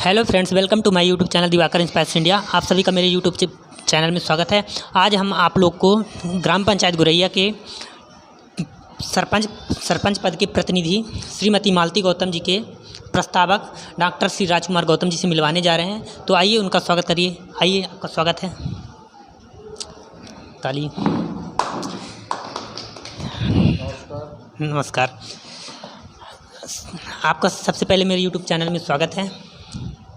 Hello friends, welcome to my YouTube channel Diwakar inspires India. आप सभी का मेरे यूट्यूब चैनल में स्वागत है। आज हम आप लोग को ग्राम पंचायत गुरैया के सरपंच पद के प्रतिनिधि श्रीमती मालती गौतम जी के प्रस्तावक डॉक्टर श्री राजकुमार गौतम जी से मिलवाने जा रहे हैं। तो आइए उनका स्वागत करिए। आइए, आपका स्वागत है। ताली। नमस्कार। आपका सबसे पहले मेरे यूट्यूब चैनल में स्वागत है।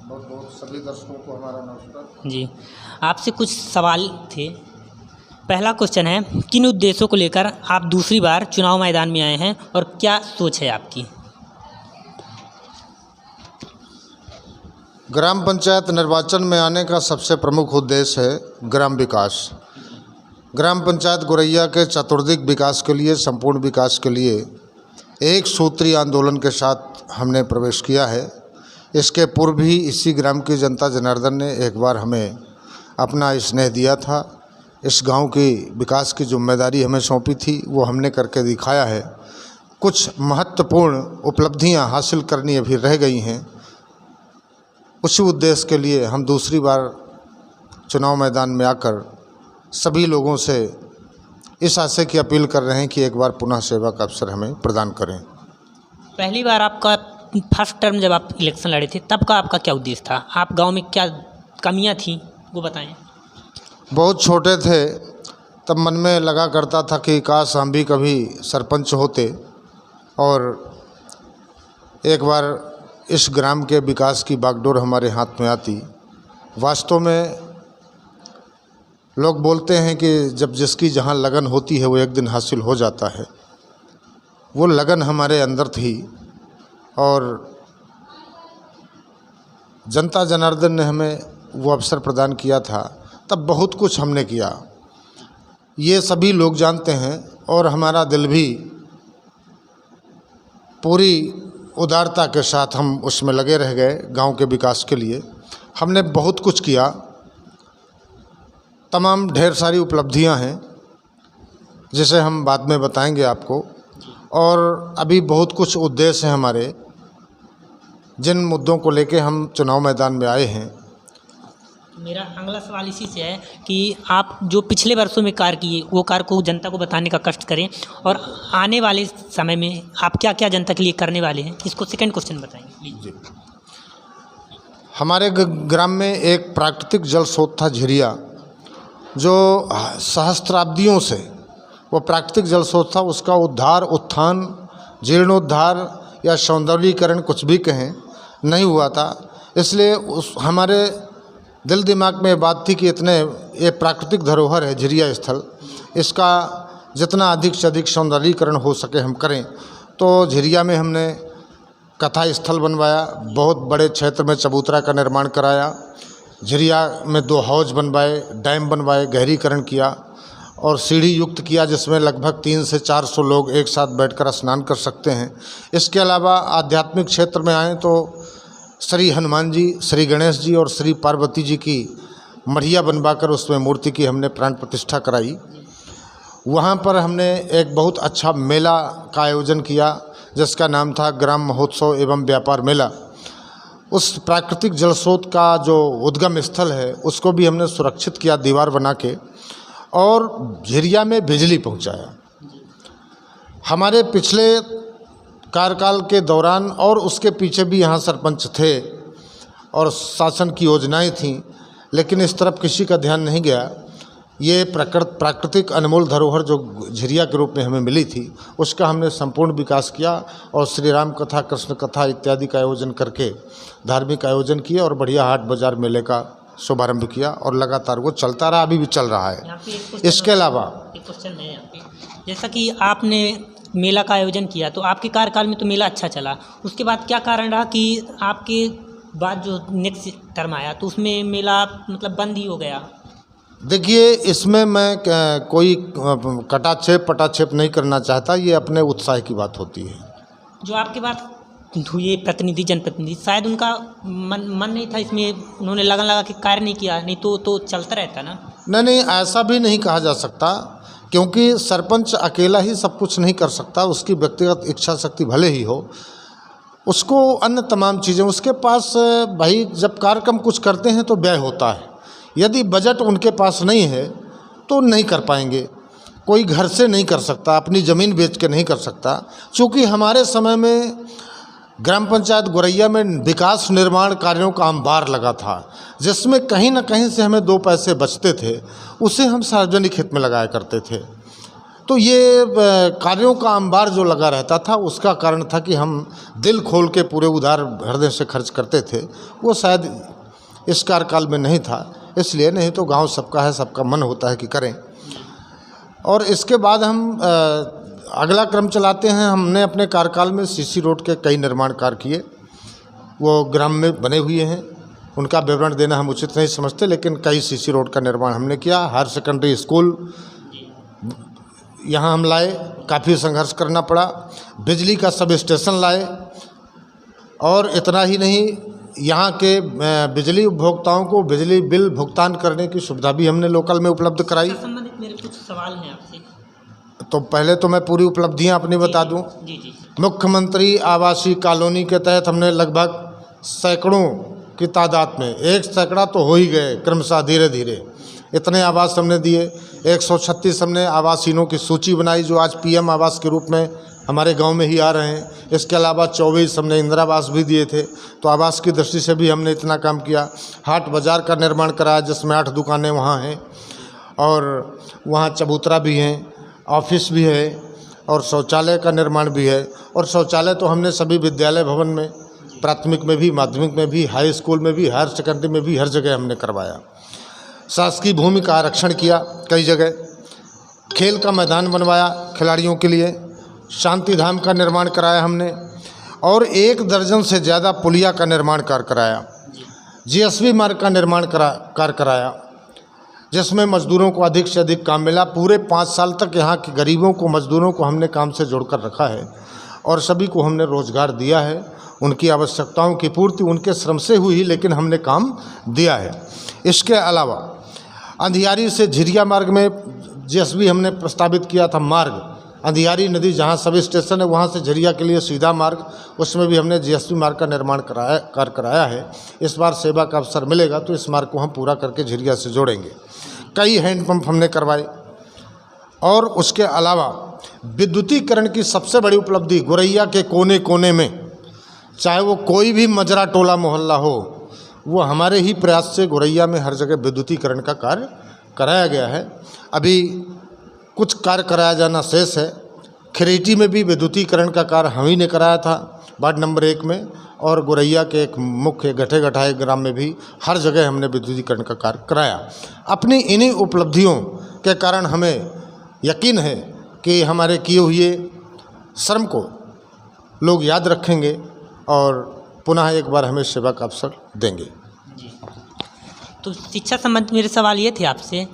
बहुत सभी दर्शकों को हमारा नमस्कार जी। आपसे कुछ सवाल थे। पहला क्वेश्चन है, किन उद्देश्यों को लेकर आप दूसरी बार चुनाव मैदान में आए हैं और क्या सोच है आपकी? ग्राम पंचायत निर्वाचन में आने का सबसे प्रमुख उद्देश्य है ग्राम विकास। ग्राम पंचायत गुरैया के चतुर्दिक विकास के लिए, संपूर्ण विकास के लिए एक सूत्रीय आंदोलन के साथ हमने प्रवेश किया है। इसके पूर्व भी इसी ग्राम की जनता जनार्दन ने एक बार हमें अपना स्नेह दिया था। इस गांव की विकास की जिम्मेदारी हमें सौंपी थी, वो हमने करके दिखाया है। कुछ महत्वपूर्ण उपलब्धियां हासिल करनी अभी रह गई हैं। उसी उद्देश्य के लिए हम दूसरी बार चुनाव मैदान में आकर सभी लोगों से इस आशय की अपील कर रहे हैं कि एक बार पुनः सेवा का अवसर हमें प्रदान करें। पहली बार आपका फर्स्ट टर्म जब आप इलेक्शन लड़े थे, तब का आपका क्या उद्देश्य था? आप गांव में क्या कमियां थी वो बताएं। बहुत छोटे थे तब मन में लगा करता था कि काश हम भी कभी सरपंच होते और एक बार इस ग्राम के विकास की बागडोर हमारे हाथ में आती। वास्तव में लोग बोलते हैं कि जब जिसकी जहां लगन होती है वो एक दिन हासिल हो जाता है। वो लगन हमारे अंदर थी और जनता जनार्दन ने हमें वो अवसर प्रदान किया था। तब बहुत कुछ हमने किया, ये सभी लोग जानते हैं। और हमारा दिल भी पूरी उदारता के साथ हम उसमें लगे रह गए। गांव के विकास के लिए हमने बहुत कुछ किया। तमाम ढेर सारी उपलब्धियां हैं जिसे हम बाद में बताएंगे आपको। और अभी बहुत कुछ उद्देश्य हैं हमारे, जिन मुद्दों को लेके हम चुनाव मैदान में आए हैं। मेरा अगला सवाल इसी से है कि आप जो पिछले वर्षों में कार्य किए वो कार्य को जनता को बताने का कष्ट करें और आने वाले समय में आप क्या क्या जनता के लिए करने वाले हैं, इसको सेकंड क्वेश्चन बताएंगे प्लीज। हमारे ग्राम में एक प्राकृतिक जल स्रोत था झिरिया, जो सहस्त्राब्दियों से वो प्राकृतिक जल स्रोत था। उसका उद्धार, उत्थान, जीर्णोद्धार या सौंदर्यीकरण कुछ भी कहें नहीं हुआ था। इसलिए हमारे दिल दिमाग में बात थी कि ये प्राकृतिक धरोहर है झिरिया स्थल, इसका जितना अधिक से अधिक सौंदर्यीकरण हो सके हम करें। तो झिरिया में हमने कथा स्थल बनवाया, बहुत बड़े क्षेत्र में चबूतरा का निर्माण कराया, झिरिया में 2 हौज बनवाए, डैम बनवाए, गहरीकरण किया और सीढ़ी युक्त किया जिसमें लगभग 300 से 400 लोग एक साथ बैठकर स्नान कर सकते हैं। इसके अलावा आध्यात्मिक क्षेत्र में आएँ तो श्री हनुमान जी, श्री गणेश जी और श्री पार्वती जी की मढ़िया बनवाकर उसमें मूर्ति की हमने प्राण प्रतिष्ठा कराई। वहाँ पर हमने एक बहुत अच्छा मेला का आयोजन किया जिसका नाम था ग्राम महोत्सव एवं व्यापार मेला। उस प्राकृतिक जल स्रोत का जो उद्गम स्थल है उसको भी हमने सुरक्षित किया दीवार बना के, और झिरिया में बिजली पहुंचाया। हमारे पिछले कार्यकाल के दौरान और उसके पीछे भी यहाँ सरपंच थे और शासन की योजनाएं थीं, लेकिन इस तरफ किसी का ध्यान नहीं गया। ये प्राकृतिक अनमोल धरोहर जो झिरिया के रूप में हमें मिली थी उसका हमने संपूर्ण विकास किया और श्री राम कथा, कृष्ण कथा इत्यादि का आयोजन करके धार्मिक आयोजन किए और बढ़िया हाट बाजार मेले का शुभारंभ किया और लगातार वो चलता रहा, अभी भी चल रहा है। इसके अलावा एक क्वेश्चन है यहाँ पे, जैसा कि आपने मेला का आयोजन किया तो आपके कार्यकाल में तो मेला अच्छा चला, उसके बाद क्या कारण रहा कि आपके बाद जो नेक्स्ट टर्म आया तो उसमें मेला मतलब बंद ही हो गया? देखिए, इसमें मैं कोई पटाक्षेप नहीं करना चाहता। ये अपने उत्साह की बात होती है। जो आपके बाद हुए प्रतिनिधि, जनप्रतिनिधि, शायद उनका मन नहीं था इसमें, उन्होंने लगन लगा कि कार्य नहीं किया, नहीं तो चलता रहता ना। नहीं, ऐसा भी नहीं कहा जा सकता, क्योंकि सरपंच अकेला ही सब कुछ नहीं कर सकता। उसकी व्यक्तिगत इच्छा शक्ति भले ही हो, उसको अन्य तमाम चीज़ें उसके पास भाई जब कार्यक्रम कुछ करते हैं तो व्यय होता है। यदि बजट उनके पास नहीं है तो नहीं कर पाएंगे। कोई घर से नहीं कर सकता, अपनी ज़मीन बेच के नहीं कर सकता। चूँकि हमारे समय में ग्राम पंचायत गोरैया में विकास निर्माण कार्यों का अंबार लगा था, जिसमें कहीं ना कहीं से हमें 2 पैसे बचते थे, उसे हम सार्वजनिक हित में लगाया करते थे। तो ये कार्यों का अंबार जो लगा रहता था उसका कारण था कि हम दिल खोल के पूरे उदार हृदय से खर्च करते थे। वो शायद इस कार्यकाल में नहीं था, इसलिए। नहीं तो गांव सबका है, सबका मन होता है कि करें। और इसके बाद हम अगला क्रम चलाते हैं। हमने अपने कार्यकाल में सीसी रोड के कई निर्माण कार्य किए, वो ग्राम में बने हुए हैं। उनका विवरण देना हम उचित नहीं समझते, लेकिन कई सीसी रोड का निर्माण हमने किया। हायर सेकेंडरी स्कूल यहाँ हम लाए, काफ़ी संघर्ष करना पड़ा। बिजली का सब स्टेशन लाए, और इतना ही नहीं, यहाँ के बिजली उपभोक्ताओं को बिजली बिल भुगतान करने की सुविधा भी हमने लोकल में उपलब्ध कराई। संबंधित मेरे कुछ सवाल हैं आपसे। तो पहले तो मैं पूरी उपलब्धियाँ अपनी बता दूं। जी। मुख्यमंत्री आवासीय कॉलोनी के तहत हमने लगभग सैकड़ों की तादाद में, 1 सैकड़ा तो हो ही गए क्रमशः धीरे धीरे, इतने आवास हमने दिए। 136 हमने आवासीनों की सूची बनाई जो आज पीएम आवास के रूप में हमारे गांव में ही आ रहे हैं। इसके अलावा 24 हमने इंदिरा आवास भी दिए थे। तो आवास की दृष्टि से भी हमने इतना काम किया। हाट बाज़ार का निर्माण कराया, जिसमें 8 दुकानें वहाँ हैं, और वहाँ चबूतरा भी हैं, ऑफिस भी है, और शौचालय का निर्माण भी है। और शौचालय तो हमने सभी विद्यालय भवन में, प्राथमिक में भी, माध्यमिक में भी, हाई स्कूल में भी, हायर सेकेंडरी में भी, हर जगह हमने करवाया। शासकीय भूमि का आरक्षण किया कई जगह। खेल का मैदान बनवाया खिलाड़ियों के लिए। शांति धाम का निर्माण कराया हमने, और 1 दर्जन से ज़्यादा पुलिया का निर्माण कार्य कराया। जीएसबी मार्ग का निर्माण कार्य कराया, जिसमें मजदूरों को अधिक से अधिक काम मिला। पूरे 5 साल तक यहाँ के गरीबों को, मजदूरों को हमने काम से जोड़कर रखा है, और सभी को हमने रोज़गार दिया है। उनकी आवश्यकताओं की पूर्ति उनके श्रम से हुई, लेकिन हमने काम दिया है। इसके अलावा अंधियारी से झिरिया मार्ग में जीएसबी हमने प्रस्तावित किया था मार्ग। अंधियारी नदी जहाँ सब स्टेशन है, वहाँ से झिरिया के लिए सीधा मार्ग, उसमें भी हमने जीएसबी मार्ग का निर्माण कराया है। इस बार सेवा का अवसर मिलेगा तो इस मार्ग को हम पूरा करके झिरिया से जोड़ेंगे। कई हैंडपंप हमने करवाए, और उसके अलावा विद्युतीकरण की सबसे बड़ी उपलब्धि गोरैया के कोने कोने में, चाहे वो कोई भी मजरा टोला मोहल्ला हो, वो हमारे ही प्रयास से गोरैया में हर जगह विद्युतीकरण का कार्य कराया गया है। अभी कुछ कार्य कराया जाना शेष है। खरेटी में भी विद्युतीकरण का कार्य हम ही ने कराया था, वार्ड नंबर 1 में, और गोरैया के एक मुख्य गठे गठाए ग्राम में भी हर जगह हमने विद्युतीकरण का कार्य कराया। अपनी इन्हीं उपलब्धियों के कारण हमें यकीन है कि हमारे किए हुए श्रम को लोग याद रखेंगे, और पुनः एक बार हमें सेवा का अवसर देंगे। जी। तो शिक्षा संबंधित मेरे सवाल ये थे आपसे,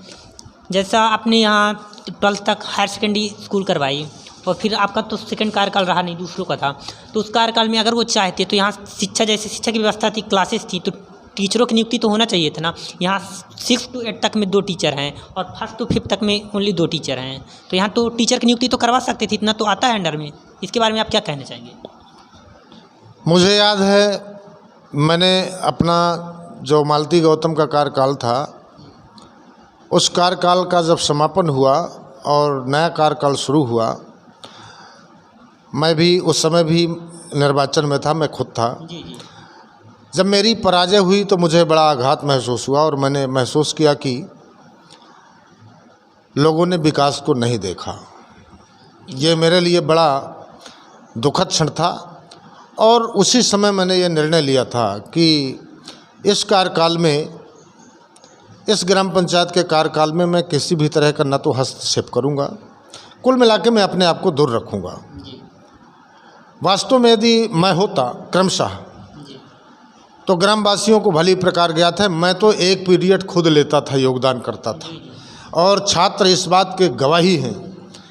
जैसा आपने यहाँ 12th तक हायर सेकेंडरी स्कूल करवाई, और फिर आपका तो सेकंड कार्यकाल रहा नहीं, दूसरों का था, तो उस कार्यकाल में अगर वो चाहते तो यहाँ शिक्षा, जैसे शिक्षा की व्यवस्था थी, क्लासेस थी, तो टीचरों की नियुक्ति तो होना चाहिए था ना। यहाँ 6 to 8 तक में 2 टीचर हैं, और 1st to 5th तक में ओनली 2 टीचर हैं। तो यहाँ तो टीचर की नियुक्ति तो करवा सकते थे, इतना तो आता है अंडर में। इसके बारे में आप क्या कहना चाहेंगे? मुझे याद है, मैंने अपना जो मालती गौतम का कार्यकाल था, उस कार्यकाल का जब समापन हुआ और नया कार्यकाल शुरू हुआ, मैं भी उस समय भी निर्वाचन में था, मैं खुद था। जी। जब मेरी पराजय हुई तो मुझे बड़ा आघात महसूस हुआ, और मैंने महसूस किया कि लोगों ने विकास को नहीं देखा। ये मेरे लिए बड़ा दुखद क्षण था, और उसी समय मैंने ये निर्णय लिया था कि इस कार्यकाल में, इस ग्राम पंचायत के कार्यकाल में मैं किसी भी तरह का न तो हस्तक्षेप करूंगा, कुल मिला के मैं अपने आप को दूर रखूंगा। वास्तव में यदि मैं होता क्रमशः, तो ग्रामवासियों को भली प्रकार ज्ञात है, मैं तो 1 पीरियड खुद लेता था, योगदान करता था, और छात्र इस बात के गवाही हैं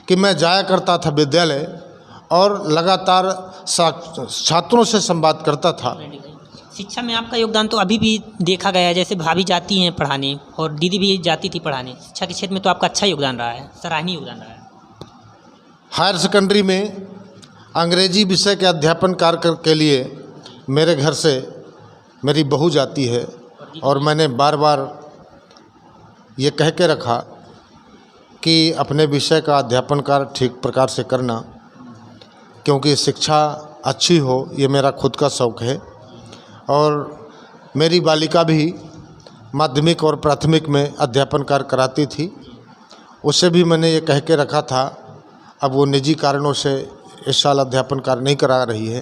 कि मैं जाया करता था विद्यालय, और लगातार छात्रों से संवाद करता था। शिक्षा में आपका योगदान तो अभी भी देखा गया है, जैसे भाभी जाती हैं पढ़ाने, और दीदी भी जाती थी पढ़ाने। शिक्षा के क्षेत्र में तो आपका अच्छा योगदान रहा है, सराहनीय योगदान रहा है। हायर सेकेंडरी में अंग्रेजी विषय के अध्यापन कार्य के लिए मेरे घर से मेरी बहू जाती है और मैंने बार बार ये कह के रखा कि अपने विषय का अध्यापन कार्य ठीक प्रकार से करना, क्योंकि शिक्षा अच्छी हो ये मेरा खुद का शौक़ है। और मेरी बालिका भी माध्यमिक और प्राथमिक में अध्यापन कार्य कराती थी, उसे भी मैंने ये कह के रखा था। अब वो निजी कारणों से इस साल अध्यापन कार्य नहीं करा रही है,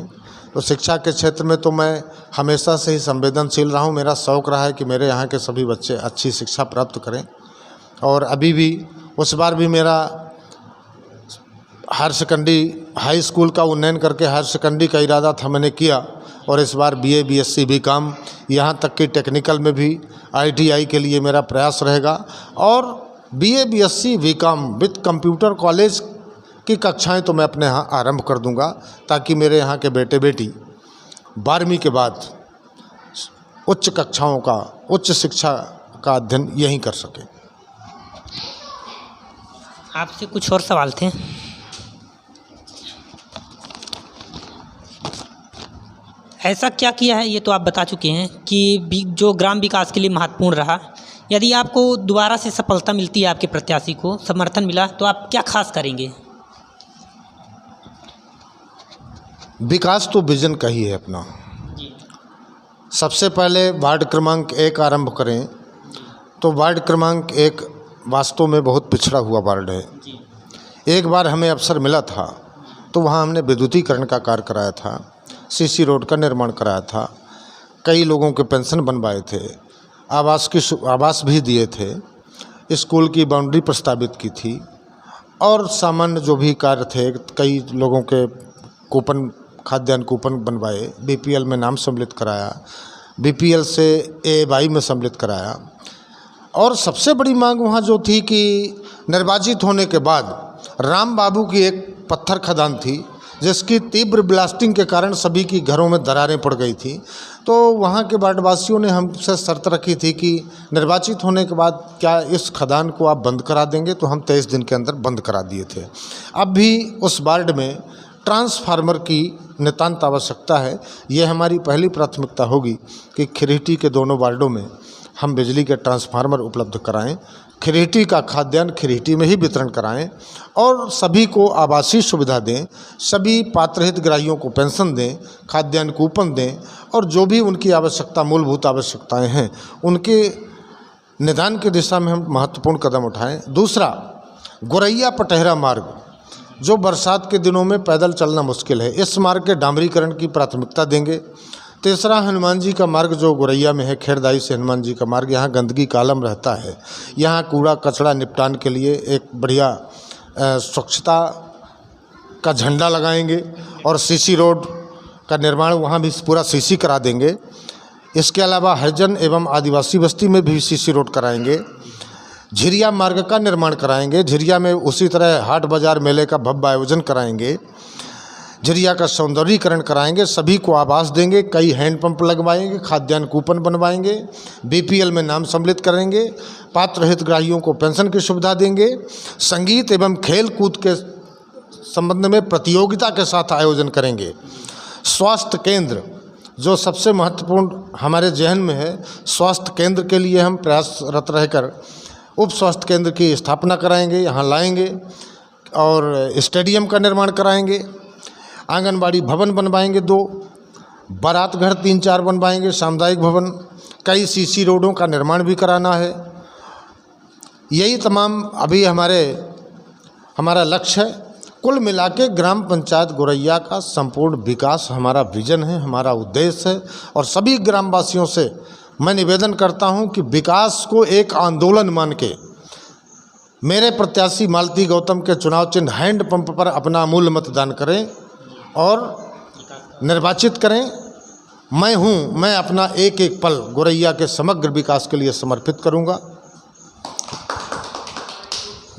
तो शिक्षा के क्षेत्र में तो मैं हमेशा से ही संवेदनशील रहा हूँ। मेरा शौक़ रहा है कि मेरे यहाँ के सभी बच्चे अच्छी शिक्षा प्राप्त करें। और अभी भी उस बार भी मेरा हाई स्कूल का उन्नयन करके हायर सेकेंडरी का इरादा था, मैंने किया। और इस बार BA BSc BCom यहाँ तक कि टेक्निकल में भी ITI के लिए मेरा प्रयास रहेगा। और BA BSc BCom with computer college की कक्षाएं तो मैं अपने यहाँ आरंभ कर दूंगा, ताकि मेरे यहाँ के बेटे बेटी 12वीं के बाद उच्च कक्षाओं का, उच्च शिक्षा का अध्ययन यहीं कर सकें। आपसे कुछ और सवाल थे। ऐसा क्या किया है, ये तो आप बता चुके हैं कि जो ग्राम विकास के लिए महत्वपूर्ण रहा। यदि आपको दोबारा से सफलता मिलती है, आपके प्रत्याशी को समर्थन मिला, तो आप क्या खास करेंगे? विकास तो विजन का ही है अपना। सबसे पहले वार्ड क्रमांक 1 आरंभ करें तो वार्ड क्रमांक 1 वास्तव में बहुत पिछड़ा हुआ वार्ड है। एक बार हमें अवसर मिला था तो वहाँ हमने विद्युतीकरण का कार्य कराया था, CC रोड का निर्माण कराया था, कई लोगों के पेंशन बनवाए थे, आवास भी दिए थे, स्कूल की बाउंड्री प्रस्तावित की थी और सामान्य जो भी कार्य थे, कई लोगों के कूपन, खाद्यान्न कूपन बनवाए, BPL में नाम सम्मिलित कराया, BPL से AY में सम्मिलित कराया। और सबसे बड़ी मांग वहाँ जो थी कि निर्वाचित होने के बाद राम बाबू की एक पत्थर खदान थी, जिसकी तीव्र ब्लास्टिंग के कारण सभी की घरों में दरारें पड़ गई थी। तो वहाँ के वार्डवासियों ने हमसे शर्त रखी थी कि निर्वाचित होने के बाद क्या इस खदान को आप बंद करा देंगे, तो हम 23 दिन के अंदर बंद करा दिए थे। अब भी उस वार्ड में ट्रांसफार्मर की नितांत आवश्यकता है। ये हमारी पहली प्राथमिकता होगी कि खिरहिटी के दोनों वार्डों में हम बिजली के ट्रांसफार्मर उपलब्ध कराएं, खिरहिटी का खाद्यान्न खिरहिटी में ही वितरण कराएं और सभी को आवासीय सुविधा दें, सभी पात्र हितग्राहियों को पेंशन दें, खाद्यान्न कूपन दें और जो भी उनकी आवश्यकता, मूलभूत आवश्यकताएं हैं, उनके निदान की दिशा में हम महत्वपूर्ण कदम उठाएं। दूसरा, गोरैया पटहरा मार्ग जो बरसात के दिनों में पैदल चलना मुश्किल है, इस मार्ग के डामरीकरण की प्राथमिकता देंगे। तीसरा, हनुमान जी का मार्ग जो गोरैया में है, खेरदाई से हनुमान जी का मार्ग, यहाँ गंदगी का आलम रहता है, यहाँ कूड़ा कचरा निपटान के लिए एक बढ़िया स्वच्छता का झंडा लगाएंगे और CC रोड का निर्माण वहाँ भी पूरा CC करा देंगे। इसके अलावा हरिजन एवं आदिवासी बस्ती में भी CC रोड कराएंगे। झिरिया मार्ग का निर्माण कराएंगे, झिरिया में उसी तरह हाट बाजार मेले का भव्य आयोजन कराएंगे, झिरिया का सौंदर्यीकरण कराएंगे, सभी को आवास देंगे, कई हैंडपंप लगवाएंगे, खाद्यान्न कूपन बनवाएंगे, BPL में नाम सम्मिलित करेंगे, पात्र हितग्राहियों को पेंशन की सुविधा देंगे, संगीत एवं खेल कूद के संबंध में प्रतियोगिता के साथ आयोजन करेंगे। स्वास्थ्य केंद्र जो सबसे महत्वपूर्ण हमारे जहन में है, स्वास्थ्य केंद्र के लिए हम प्रयासरत रहकर उप स्वास्थ्य केंद्र की स्थापना कराएंगे, यहाँ लाएंगे और स्टेडियम का निर्माण कराएंगे, आंगनबाड़ी भवन बनवाएंगे 2, बारात घर 3-4 बनवाएंगे, सामुदायिक भवन, कई CC रोडों का निर्माण भी कराना है। यही तमाम अभी हमारा लक्ष्य है। कुल मिला के ग्राम पंचायत गोरैया का संपूर्ण विकास हमारा विजन है, हमारा उद्देश्य है। और सभी ग्रामवासियों से मैं निवेदन करता हूं कि विकास को एक आंदोलन मान के मेरे प्रत्याशी मालती गौतम के चुनाव चिन्ह हैंडपंप पर अपना अमूल्य मतदान करें और निर्वाचित करें। मैं अपना एक एक पल गोरैया के समग्र विकास के लिए समर्पित करूंगा।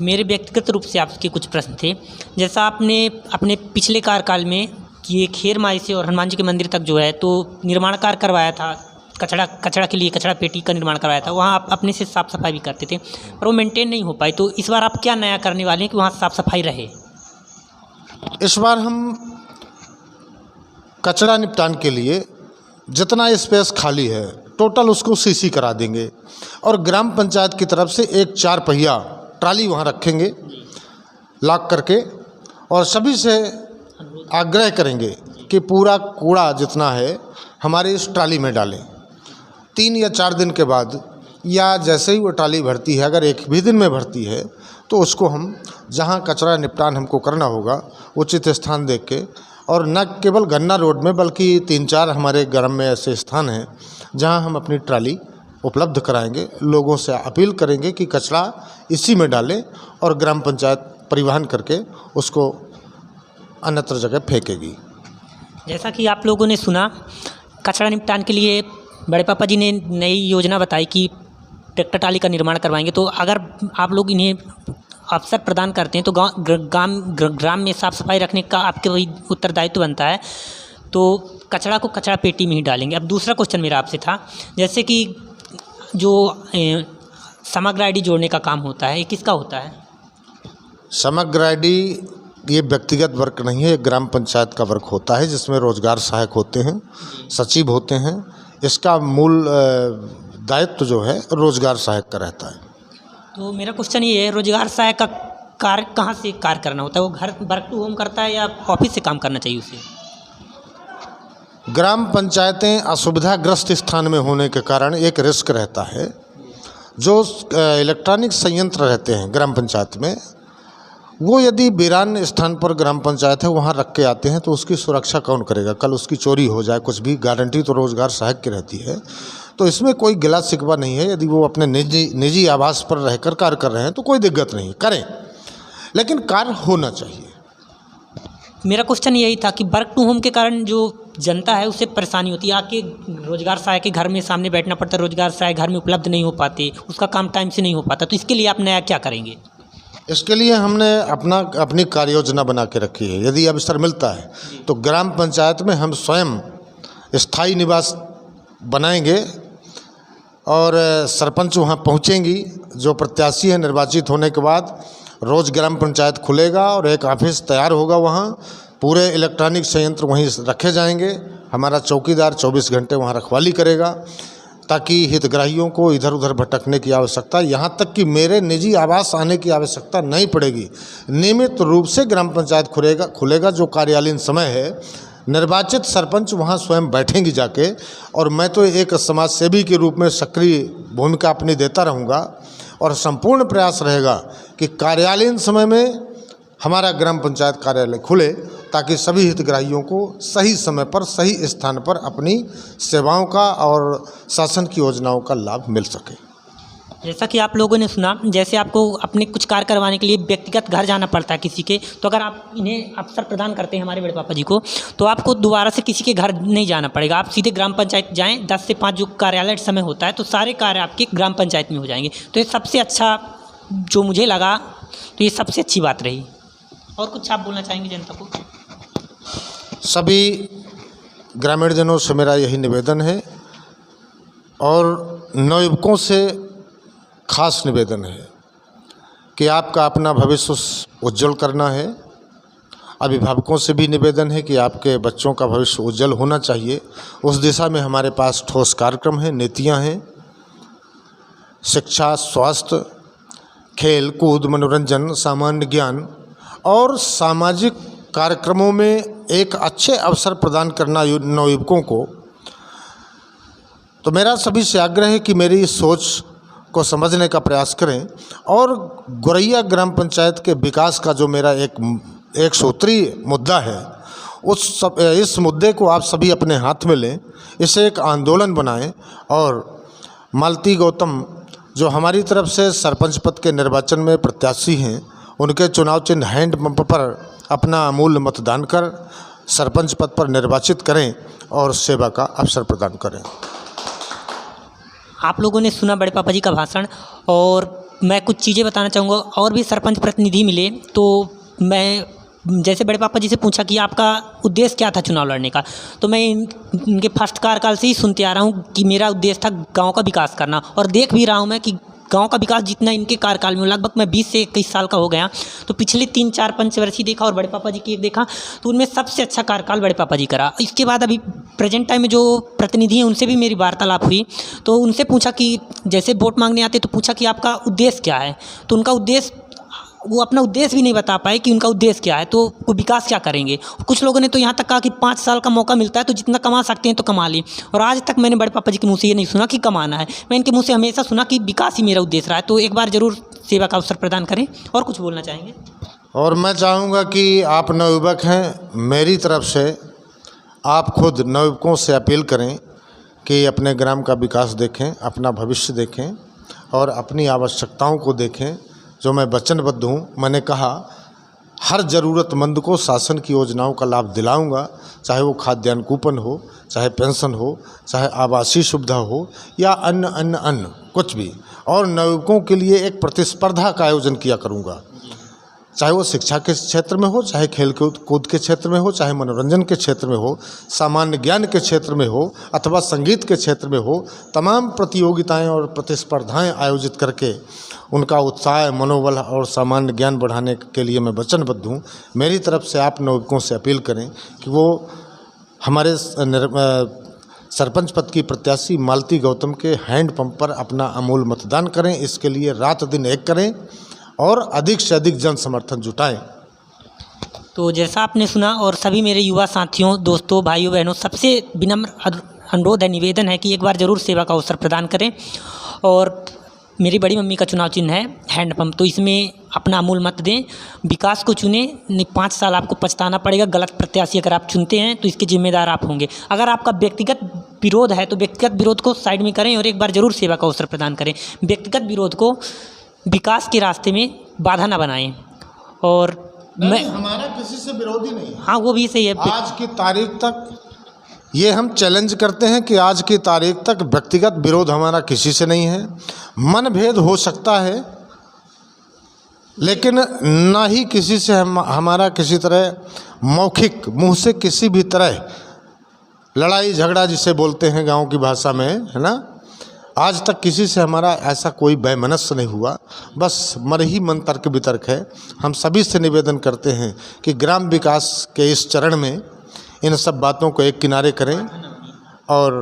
मेरे व्यक्तिगत रूप से आपके कुछ प्रश्न थे। जैसा आपने अपने पिछले कार्यकाल में ये खेरमाई से और हनुमान जी के मंदिर तक जो है तो निर्माण कार्य करवाया था, कचरा के लिए कचरा पेटी का निर्माण करवाया था, वहाँ आप अपने से साफ़ सफाई भी करते थे, पर वो मेंटेन नहीं हो पाई। तो इस बार आप क्या नया करने वाले हैं कि वहाँ साफ़ सफाई रहे? इस बार हम कचरा निपटान के लिए जितना स्पेस खाली है टोटल उसको सीसी करा देंगे और ग्राम पंचायत की तरफ से एक 4 पहिया ट्राली वहाँ रखेंगे लॉक करके, और सभी से आग्रह करेंगे कि पूरा कूड़ा जितना है हमारे इस ट्राली में डालें। 3 या 4 दिन के बाद या जैसे ही वो ट्राली भरती है, अगर एक भी दिन में भरती है तो उसको हम जहाँ कचरा निपटान हमको करना होगा उचित स्थान देख के, और न केवल गन्ना रोड में बल्कि 3-4 हमारे ग्राम में ऐसे स्थान हैं जहाँ हम अपनी ट्राली उपलब्ध कराएंगे। लोगों से अपील करेंगे कि कचरा इसी में डालें और ग्राम पंचायत परिवहन करके उसको अन्यत्र जगह फेंकेगी। जैसा कि आप लोगों ने सुना, कचरा निपटान के लिए बड़े पापा जी ने नई योजना बताई कि ट्रैक्टर ट्राली का निर्माण करवाएंगे। तो अगर आप लोग इन्हें अवसर प्रदान करते हैं तो ग्राम में साफ़ सफाई रखने का आपके वही उत्तरदायित्व बनता है, तो कचरा को कचरा पेटी में ही डालेंगे। अब दूसरा क्वेश्चन मेरा आपसे था, जैसे कि जो समग्र आईडी जोड़ने का काम होता है, ये किसका होता है? समग्र आईडी ये व्यक्तिगत वर्क नहीं है, एक ग्राम पंचायत का वर्क होता है जिसमें रोजगार सहायक होते हैं, सचिव होते हैं। इसका मूल दायित्व जो है रोजगार सहायक का रहता है। तो मेरा क्वेश्चन ये है, रोजगार सहायक का कार्य कहाँ से कार्य करना होता है? वो घर वर्क टू होम करता है या ऑफिस से काम करना चाहिए उसे? ग्राम पंचायतें असुविधाग्रस्त स्थान में होने के कारण एक रिस्क रहता है। जो इलेक्ट्रॉनिक संयंत्र रहते हैं ग्राम पंचायत में, वो यदि वीरान स्थान पर ग्राम पंचायत है वहाँ रख के आते हैं तो उसकी सुरक्षा कौन करेगा? कल उसकी चोरी हो जाए, कुछ भी गारंटी तो रोजगार सहायक की रहती है। तो इसमें कोई गिला शिकवा नहीं है। यदि वो अपने निजी आवास पर रहकर कार्य कर रहे हैं तो कोई दिक्कत नहीं, करें, लेकिन कार्य होना चाहिए। मेरा क्वेश्चन यही था कि वर्क टू होम के कारण जो जनता है उसे परेशानी होती है, आके रोजगार सहायक के घर में सामने बैठना पड़ता है, रोजगार सहायक घर में उपलब्ध नहीं हो पाते, उसका काम टाइम से नहीं हो पाता। तो इसके लिए आप नया क्या करेंगे? इसके लिए हमने अपनी कार्य योजना बना के रखी है। यदि अवसर मिलता है तो ग्राम पंचायत में हम स्वयं स्थायी निवास बनाएंगे और सरपंच वहाँ पहुँचेंगी। जो प्रत्याशी है निर्वाचित होने के बाद रोज़ ग्राम पंचायत खुलेगा और एक ऑफिस तैयार होगा। वहाँ पूरे इलेक्ट्रॉनिक संयंत्र वहीं रखे जाएंगे। हमारा चौकीदार 24 घंटे वहाँ रखवाली करेगा ताकि हितग्राहियों को इधर उधर भटकने की आवश्यकता, यहाँ तक कि मेरे निजी आवास आने की आवश्यकता नहीं पड़ेगी। नियमित रूप से ग्राम पंचायत खुलेगा। जो कार्यालयीन समय है, निर्वाचित सरपंच वहाँ स्वयं बैठेंगी जाके, और मैं तो एक समाज सेवी के रूप में सक्रिय भूमिका अपनी देता रहूँगा और संपूर्ण प्रयास रहेगा कि कार्यालयीन समय में हमारा ग्राम पंचायत कार्यालय खुले ताकि सभी हितग्राहियों को सही समय पर सही स्थान पर अपनी सेवाओं का और शासन की योजनाओं का लाभ मिल सके। जैसा कि आप लोगों ने सुना, जैसे आपको अपने कुछ कार्य करवाने के लिए व्यक्तिगत घर जाना पड़ता है किसी के, तो अगर आप इन्हें अवसर प्रदान करते हैं हमारे बड़े पापा जी को, तो आपको दोबारा से किसी के घर नहीं जाना पड़ेगा। आप सीधे ग्राम पंचायत जाएं, 10 से 5 जो कार्यालय समय होता है, तो सारे कार्य आपके ग्राम पंचायत में हो जाएंगे। तो ये सबसे अच्छा जो मुझे लगा, तो ये सबसे अच्छी बात रही। और कुछ आप बोलना चाहेंगे जनता को? सभी ग्रामीण जनों से मेरा यही निवेदन है और नवयुवकों से खास निवेदन है कि आपका अपना भविष्य उज्जवल करना है। अभिभावकों से भी निवेदन है कि आपके बच्चों का भविष्य उज्जवल होना चाहिए। उस दिशा में हमारे पास ठोस कार्यक्रम हैं, नीतियां हैं। शिक्षा, स्वास्थ्य, खेल कूद, मनोरंजन, सामान्य ज्ञान और सामाजिक कार्यक्रमों में एक अच्छे अवसर प्रदान करना नवयुवकों को। तो मेरा सभी से आग्रह है कि मेरी इस सोच को समझने का प्रयास करें और गोरैया ग्राम पंचायत के विकास का जो मेरा एक सूत्रीय मुद्दा है, इस मुद्दे को आप सभी अपने हाथ में लें, इसे एक आंदोलन बनाएं और मालती गौतम जो हमारी तरफ से सरपंच पद के निर्वाचन में प्रत्याशी हैं, उनके चुनाव चिन्ह हैंड पंप पर अपना अमूल्य मतदान कर सरपंच पद पर निर्वाचित करें और सेवा का अवसर प्रदान करें। आप लोगों ने सुना बड़े पापा जी का भाषण, और मैं कुछ चीज़ें बताना चाहूँगा। और भी सरपंच प्रतिनिधि मिले तो मैं जैसे बड़े पापा जी से पूछा कि आपका उद्देश्य क्या था चुनाव लड़ने का, तो मैं इनके फर्स्ट कार्यकाल से ही सुनते आ रहा हूँ कि मेरा उद्देश्य था गांव का विकास करना, और देख भी रहा हूँ मैं कि गांव का विकास जितना इनके कार्यकाल में, लगभग मैं 20 से 21 साल का हो गया, तो पिछले 3-4 पंचवर्षीय देखा और बड़े पापा जी की एक देखा, तो उनमें सबसे अच्छा कार्यकाल बड़े पापा जी करा। इसके बाद अभी प्रेजेंट टाइम में जो प्रतिनिधि हैं उनसे भी मेरी वार्तालाप हुई, तो उनसे पूछा कि जैसे वोट मांगने आते तो पूछा कि आपका उद्देश्य क्या है, तो उनका उद्देश्य, वो अपना उद्देश्य भी नहीं बता पाए कि उनका उद्देश्य क्या है, तो वो विकास क्या करेंगे। कुछ लोगों ने तो यहाँ तक कहा कि 5 साल का मौका मिलता है तो जितना कमा सकते हैं तो कमा ली, और आज तक मैंने बड़े पापा जी के मुँह से ये नहीं सुना कि कमाना है। मैं इनके मुँह से हमेशा सुना कि विकास ही मेरा उद्देश्य रहा है। तो एक बार ज़रूर सेवा का अवसर प्रदान करें। और कुछ बोलना चाहेंगे? और मैं चाहूँगा कि आप नवयुवक हैं, मेरी तरफ से आप खुद नवयुवकों से अपील करें कि अपने ग्राम का विकास देखें, अपना भविष्य देखें और अपनी आवश्यकताओं को देखें। जो मैं वचनबद्ध हूँ, मैंने कहा हर ज़रूरतमंद को शासन की योजनाओं का लाभ दिलाऊंगा, चाहे वो खाद्यान्न कूपन हो, चाहे पेंशन हो, चाहे आवासीय सुविधा हो या अन्य कुछ भी। और नवयुवकों के लिए एक प्रतिस्पर्धा का आयोजन किया करूंगा, चाहे वो शिक्षा के क्षेत्र में हो, चाहे खेल कूद के क्षेत्र में हो, चाहे मनोरंजन के क्षेत्र में हो, सामान्य ज्ञान के क्षेत्र में हो अथवा संगीत के क्षेत्र में हो। तमाम प्रतियोगिताएं और प्रतिस्पर्धाएं आयोजित करके उनका उत्साह, मनोबल और सामान्य ज्ञान बढ़ाने के लिए मैं वचनबद्ध हूँ। मेरी तरफ से आप नवयुवकों से अपील करें कि वो हमारे सरपंच पद की प्रत्याशी मालती गौतम के हैंडपंप पर अपना अमूल मतदान करें। इसके लिए रात दिन एक करें और अधिक से अधिक जन समर्थन जुटाएं। तो जैसा आपने सुना, और सभी मेरे युवा साथियों, दोस्तों, भाइयों बहनों, सबसे विनम्र अनुरोध है, निवेदन है कि एक बार ज़रूर सेवा का अवसर प्रदान करें। और मेरी बड़ी मम्मी का चुनाव चिन्ह है हैंडपंप, तो इसमें अपना अमूल मत दें, विकास को चुनें। नहीं 5 साल आपको पछताना पड़ेगा। गलत प्रत्याशी अगर आप चुनते हैं तो इसके जिम्मेदार आप होंगे। अगर आपका व्यक्तिगत विरोध है तो व्यक्तिगत विरोध को साइड में करें और एक बार ज़रूर सेवा का अवसर प्रदान करें। व्यक्तिगत विरोध को विकास के रास्ते में बाधा ना बनाएं। और मैं, हमारा किसी से विरोधी नहीं है। हाँ, वो भी सही है। आज की तारीख तक ये हम चैलेंज करते हैं कि आज की तारीख तक व्यक्तिगत विरोध हमारा किसी से नहीं है। मनभेद हो सकता है, लेकिन ना ही किसी से हमारा किसी तरह मौखिक मुंह से किसी भी तरह लड़ाई झगड़ा जिसे बोलते हैं गांव की भाषा में, है ना, आज तक किसी से हमारा ऐसा कोई वैमनस्य नहीं हुआ। बस मन ही मन तर्क वितर्क है। हम सभी से निवेदन करते हैं कि ग्राम विकास के इस चरण में इन सब बातों को एक किनारे करें और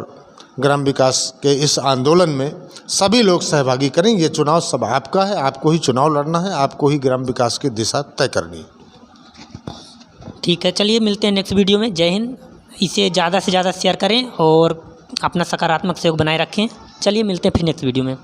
ग्राम विकास के इस आंदोलन में सभी लोग सहभागी करें। ये चुनाव सब आपका है, आपको ही चुनाव लड़ना है, आपको ही ग्राम विकास की दिशा तय करनी है। ठीक है, चलिए मिलते हैं नेक्स्ट वीडियो में। जय हिंद। इसे ज़्यादा से ज़्यादा शेयर करें और अपना सकारात्मक सहयोग बनाए रखें। चलिए मिलते हैं फिर नेक्स्ट वीडियो में।